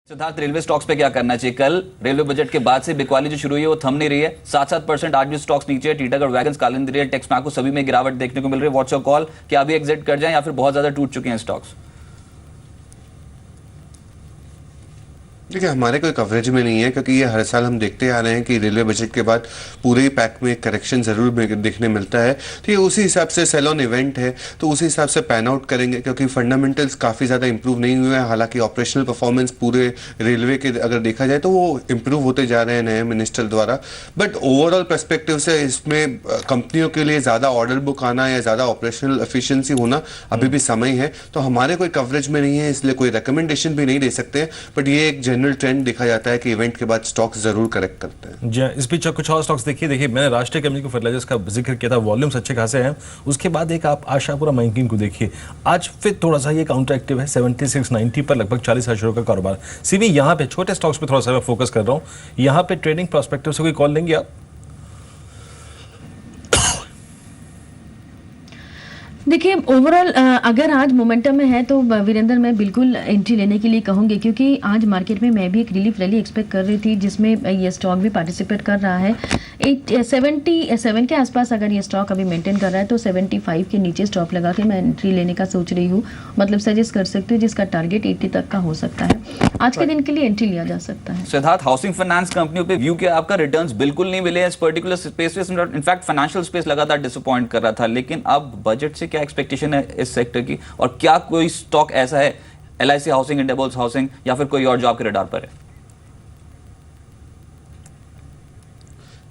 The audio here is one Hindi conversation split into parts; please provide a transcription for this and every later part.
सिद्धार्थ, रेलवे स्टॉक्स पे क्या करना चाहिए? कल रेलवे बजट के बाद से बिकवाली जो शुरू हुई है वो थम नहीं रही है। 7-7% आज भी स्टॉक्स नीचे है। टीटागढ़ वैगन्स, कालिंदी, टेक्समैको सभी में गिरावट देखने को मिल रही है। What's your call? क्या अभी एग्जिट कर जाएं या फिर बहुत ज्यादा टूट चुके हैं स्टॉक्स? देखिए, हमारे कोई कवरेज में नहीं है क्योंकि ये हर साल हम देखते आ रहे हैं कि रेलवे बजट के बाद पूरे ही पैक में करेक्शन जरूर देखने मिलता है। तो ये उसी हिसाब से सेल ऑन इवेंट है, तो उसी हिसाब से पैन आउट करेंगे क्योंकि फंडामेंटल्स काफ़ी ज़्यादा इंप्रूव नहीं हुए हैं। हालांकि ऑपरेशनल परफॉर्मेंस पूरे रेलवे के अगर देखा जाए तो वो इंप्रूव होते जा रहे हैं नए मिनिस्टर द्वारा। बट ओवरऑल पर्सपेक्टिव से इसमें कंपनियों के लिए ज़्यादा ऑर्डर बुक आना या ज़्यादा ऑपरेशनल एफिशिएंसी होना अभी भी समय है। तो हमारे कोई कवरेज में नहीं है, इसलिए कोई रिकमेंडेशन भी नहीं दे सकते। बट ये एक जनरल ट्रेंड देखा जाता है कि इवेंट के बाद स्टॉक्स जरूर करेक्ट करते हैं। जी, इस बीच कुछ और स्टॉक्स देखिए मैंने राष्ट्रीय केमिकल फर्टिलाइजर्स का जिक्र किया था, वॉल्यूम्स अच्छे खासे हैं। उसके बाद एक आप आशापुरा माइनिंग को देखिए, आज फिर थोड़ा सा ये काउंटर एक्टिव है 7690 पर, लगभग 40,000 का कारोबार। सीबी यहाँ पे छोटे स्टॉक्स पे थोड़ा सा मैं फोकस कर रहा हूँ। यहाँ पे ट्रेडिंग प्रोस्पेक्टिव से कोई कॉल लेंगे आप? देखिए, ओवरऑल अगर आज मोमेंटम में है तो वीरेंद्र मैं बिल्कुल एंट्री लेने के लिए कहूँगी, क्योंकि आज मार्केट में मैं भी एक रिलीफ रैली एक्सपेक्ट कर रही थी जिसमें ये स्टॉक भी पार्टिसिपेट कर रहा है। 77 के आसपास अगर ये स्टॉक अभी मेंटेन कर रहा है तो 75 के नीचे स्टॉप लगा के मैं एंट्री लेने का सोच रही हूँ। मतलब सजेस्ट कर सकती हूँ जिसका टारगेट 80 तक का हो सकता है। आज के दिन के लिए एंट्री लिया जा सकता है। सिद्धार्थ, हाउसिंग फाइनेंस कंपनियों पे व्यू क्या आपका? रिटर्न्स बिल्कुल नहीं मिले इस पर्टिकुलर स्पेस में। इनफैक्ट फाइनेंशियल स्पेस लगातार डिसअपॉइंट कर रहा था, लेकिन अब बजट से क्या एक्सपेक्टेशन है इस सेक्टर की? और क्या कोई स्टॉक ऐसा है, LIC हाउसिंग, इंडियाबुल्स हाउसिंग या फिर कोई और जो आपके रडार पर है?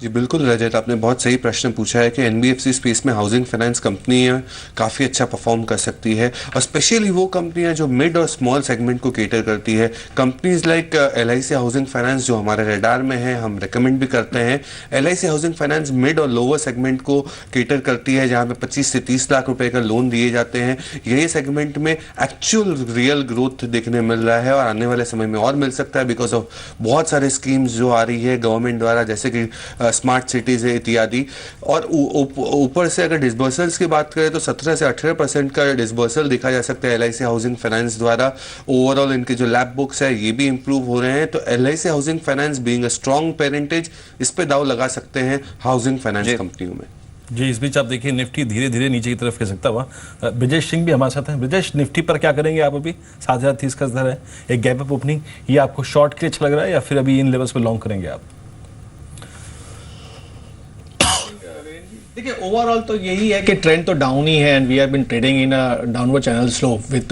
जी बिल्कुल रजत, आपने बहुत सही प्रश्न पूछा है कि NBFC स्पेस में हाउसिंग फाइनेंस कंपनियां काफ़ी अच्छा परफॉर्म कर सकती है, और स्पेशली वो कंपनियां जो मिड और स्मॉल सेगमेंट को केटर करती है। Companies like LIC housing finance जो हमारे रडार में है, हम रिकमेंड भी करते हैं। LIC हाउसिंग फाइनेंस मिड और लोअर सेगमेंट को केटर करती है, जहाँ पे 25 से 30 लाख रुपए का लोन दिए जाते हैं। यही सेगमेंट में एक्चुअल रियल ग्रोथ देखने मिल रहा है और आने वाले समय में और मिल सकता है बिकॉज ऑफ बहुत सारे स्कीम्स जो आ रही है गवर्नमेंट द्वारा, जैसे कि स्मार्ट सिटीज है इत्यादि। और ऊपर से अगर डिसबर्सल्स की बात करें तो 17 से 18% का डिसबर्सल देखा जा सकता है LIC हाउसिंग फाइनेंस द्वारा। ओवरऑल इनके जो लैब बुक्स है ये भी इंप्रूव हो रहे हैं। तो LIC housing finance being a strong parentage, इस पे दाव लगा सकते हैं हाउसिंग फाइनेंस कंपनियों में। जी, इस बीच आप देखिए निफ्टी धीरे धीरे नीचे की तरफ खिसकता हुआ। ब्रिजेश सिंह भी हमारे साथ हैं। ब्रिजेश, निफ्टी पर क्या करेंगे आप? अभी 7030 का दर है, एक गैप अप ओपनिंग, ये आपको शॉर्ट के लिए अच्छा लग रहा है या फिर अभी इन लेवल्स पे लॉन्ग करेंगे आप? देखिए, ओवरऑल तो यही है कि ट्रेंड तो डाउन ही है and we have been trading in a downward channel slope with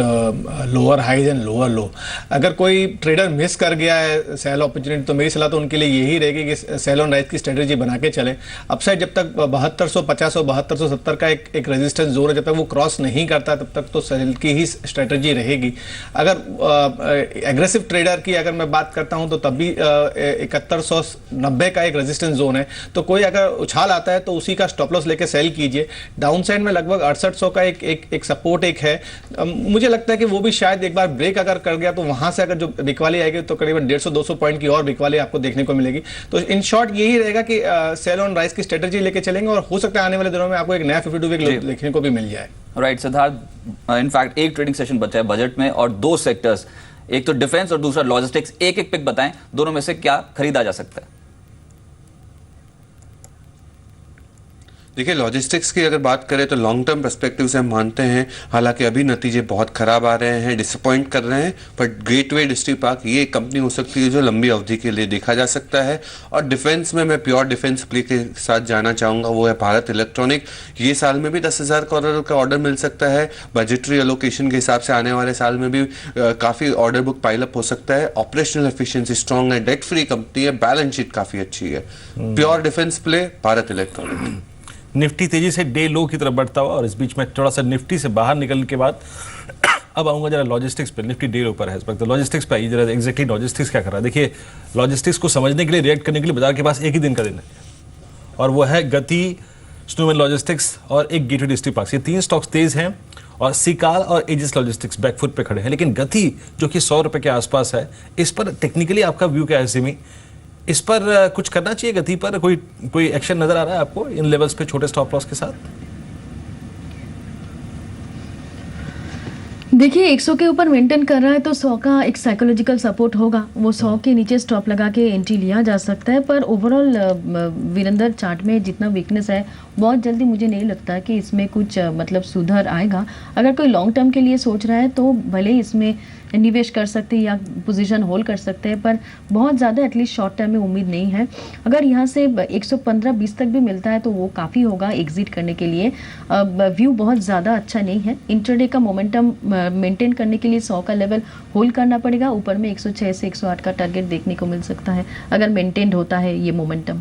lower highs and lower low. अगर कोई ट्रेडर मिस कर गया है सेल अपॉर्चुनिटी तो मेरी सलाह तो उनके लिए यही रहेगी कि सेल ऑन राइज की स्ट्रेटेजी बना के चले। अपसाइड जब तक 7250 और 7270 का एक रेजिस्टेंस जोन है, जब तक वो क्रॉस नहीं करता तब तक तो सेल की ही स्ट्रेटेजी रहेगी। अगर एग्रेसिव ट्रेडर की अगर मैं बात करता हूं तो तब भी 7190 का एक रेजिस्टेंस जोन है, तो कोई अगर उछाल आता है तो उसी का स्टॉप लॉस लेके सेल कीजिए। डाउन साइड में लगभग 6800 का एक सपोर्ट एक है। मुझे लगता है कि वो भी शायद एक बार ब्रेक अगर कर गया तो वहां से अगर जो बिकवाली आएगी तो करीबन 150-200 पॉइंट की और बिकवाली आपको देखने को मिलेगी। तो इन शॉर्ट यही रहेगा कि सेल ऑन राइज की स्ट्रेटेजी लेके चलेंगे और हो सकता है आने वाले दिनों में आपको एक नया 52 वीक देखने को भी मिल जाए। राइट सिद्धार्थ, इनफैक्ट एक ट्रेडिंग सेशन बचा है बजट में और दो सेक्टर्स, एक तो डिफेंस और दूसरा लॉजिस्टिक्स। एक एक पिक बताएं, दोनों में से क्या खरीदा जा सकता है? देखिए, लॉजिस्टिक्स की अगर बात करें तो लॉन्ग टर्म पर्सपेक्टिव से हम मानते हैं, हालांकि अभी नतीजे बहुत खराब आ रहे हैं, डिसअपॉइंट कर रहे हैं, बट गेटवे डिस्ट्रिक्ट पार्क ये एक कंपनी हो सकती है जो लंबी अवधि के लिए देखा जा सकता है। और डिफेंस में मैं प्योर डिफेंस प्ले के साथ जाना चाहूँगा, वो है भारत इलेक्ट्रॉनिक। ये साल में भी 10,000 करोड़ का ऑर्डर मिल सकता है। बजटरी एलोकेशन के हिसाब से आने वाले साल में भी काफ़ी ऑर्डर बुक पाइलअप हो सकता है। ऑपरेशनल एफिशिएंसी स्ट्रॉन्ग है, डेट फ्री कंपनी है, बैलेंस शीट काफ़ी अच्छी है। Pure defence play Bharat electronic. Nifty तेजी से डे लो की तरफ बढ़ता हुआ, और इस बीच में थोड़ा सा निफ्टी से बाहर निकलने के बाद अब आऊंगा जरा लॉजिस्टिक्स पे। निफ्टी डे लो पर है इस वक्त, लॉजिस्टिक्स पे आइए जरा। एग्जैक्टली लॉजिस्टिक्स क्या कर रहा है? देखिए, लॉजिस्टिक्स को समझने के लिए, रिएक्ट करने के लिए बाजार के पास एक ही दिन का दिन है, और वो है गति, स्नोमैन लॉजिस्टिक्स और एक गेटवे डिस्ट्रिक्ट पार्क। ये तीन स्टॉक्स तेज हैं और सिकाल और एजिस लॉजिस्टिक्स बैकफुट पे खड़े हैं। लेकिन गति जो कि 100 रुपये के आसपास है, इस पर टेक्निकली आपका व्यू क्या है? सिमी, इस पर कुछ करना चाहिए? गति पर कोई एक्शन नजर आ रहा है आपको इन लेवल्स पे छोटे स्टॉप लॉस के साथ? देखिए 100 के ऊपर मेंटेन कर रहा है तो 100 का एक साइकोलॉजिकल सपोर्ट होगा, वो 100 के नीचे स्टॉप लगा के एंट्री लिया जा सकता है। पर ओवरऑल वीरेंद्र चार्ट में जितना वीकनेस है बहुत जल्दी मुझे नहीं लगता कि इसमें कुछ मतलब सुधार आएगा। अगर कोई लॉन्ग टर्म के लिए सोच रहा है तो भले ही इसमें निवेश कर सकते हैं या पोजीशन होल्ड कर सकते हैं, पर बहुत ज़्यादा एटलीस्ट शॉर्ट टर्म में उम्मीद नहीं है। अगर यहाँ से 115-20 तक भी मिलता है तो वो काफ़ी होगा एग्जिट करने के लिए। व्यू बहुत ज़्यादा अच्छा नहीं है। इंट्राडे का मोमेंटम मेंटेन करने के लिए 100 का लेवल होल्ड करना पड़ेगा। ऊपर में 106 से 108 का टारगेट देखने को मिल सकता है अगर मेंटेन्ड होता है ये मोमेंटम।